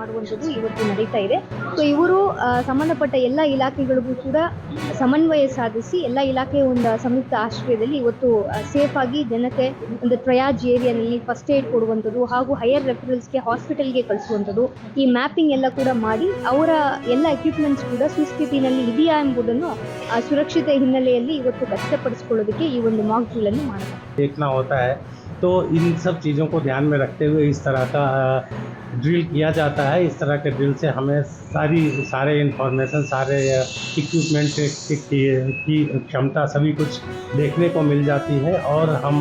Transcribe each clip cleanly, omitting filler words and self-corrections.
ಮಾಡುವಂಥದ್ದು ಇವತ್ತು ನಡೀತಾ ಇದೆ. ಸೊ ಇವರು ಸಂಬಂಧಪಟ್ಟ ಎಲ್ಲ ಇಲಾಖೆಗಳಿಗೂ ಕೂಡ ಸಮನ್ವಯ ಸಾಧಿಸಿ ಎಲ್ಲ ಇಲಾಖೆಯ ಒಂದು ಸಂಯುಕ್ತ ಆಶ್ರಯದಲ್ಲಿ ಇವತ್ತು ಸೇಫ್ ಆಗಿ ಜನಕ್ಕೆ ಒಂದು ಟ್ರಯಾಜ್ ಏರಿಯಾನಲ್ಲಿ ಫಸ್ಟ್ ಏಡ್ ಕೊಡುವಂಥದ್ದು ಹಾಗೂ ಹೈಯರ್ ರೆಫರಲ್ಸ್ಗೆ ಹಾಸ್ಪಿಟಲ್ಗೆ ಕಳಿಸುವಂಥದ್ದು, ಈ ಮ್ಯಾಪಿಂಗ್ ಎಲ್ಲ ಕೂಡ ಮಾಡಿ ಅವರ ಎಲ್ಲ ಎಕ್ವಿಪ್ಮೆಂಟ್ಸ್ ಕೂಡ ಸುಸ್ಥಿತಿನಲ್ಲಿ ಇದೆಯಾ ಎಂಬುದನ್ನು ಸುರಕ್ಷತೆ ಹಿನ್ನೆಲೆಯಲ್ಲಿ ಇವತ್ತು ಖಚಿತಪಡಿಸಿಕೊಳ್ಳೋದಕ್ಕೆ ಈ ಒಂದು ಮಾಕ್ ಡ್ರಿಲ್ ಅನ್ನು ಮಾಡಲಾಗಿದೆ. देखना होता है तो इन सब चीज़ों को ध्यान में रखते हुए इस तरह का ड्रिल किया जाता है। इस तरह के ड्रिल से हमें सारे इन्फॉर्मेशन, सारे इक्विपमेंट की क्षमता सभी कुछ देखने को मिल जाती है और हम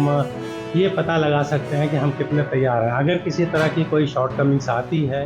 ये पता लगा सकते हैं कि हम कितने तैयार हैं। अगर किसी तरह की कोई शॉर्टकमिंग्स आती है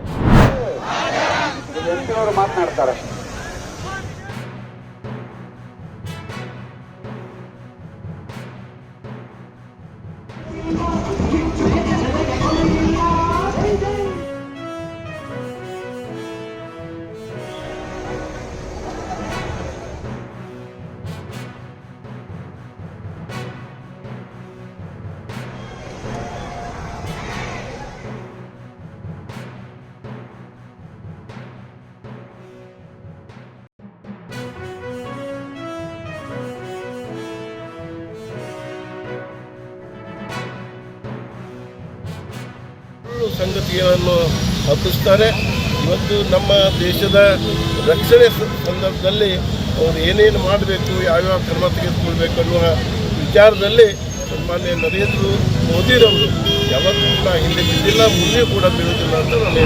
ಸಂಗತಿಗಳನ್ನು ಹಬ್ಬಿಸ್ತಾರೆ. ಇವತ್ತು ನಮ್ಮ ದೇಶದ ರಕ್ಷಣೆ ಸಂದರ್ಭದಲ್ಲಿ ಅವರು ಏನೇನು ಮಾಡಬೇಕು, ಯಾವ್ಯಾವ ಕ್ರಮ ತೆಗೆದುಕೊಳ್ಬೇಕು ಅನ್ನುವ ವಿಚಾರದಲ್ಲಿ ಸನ್ಮಾನ್ಯ ನರೇಂದ್ರ ಮೋದಿರವರು ಯಾವತ್ತೂ ಹಿಂದೆ ಬಿದ್ದಿಲ್ಲ, ಮುಂದೆ ಕೂಡ ಬೀಳುವುದಿಲ್ಲ ಅಂತ ನಾನು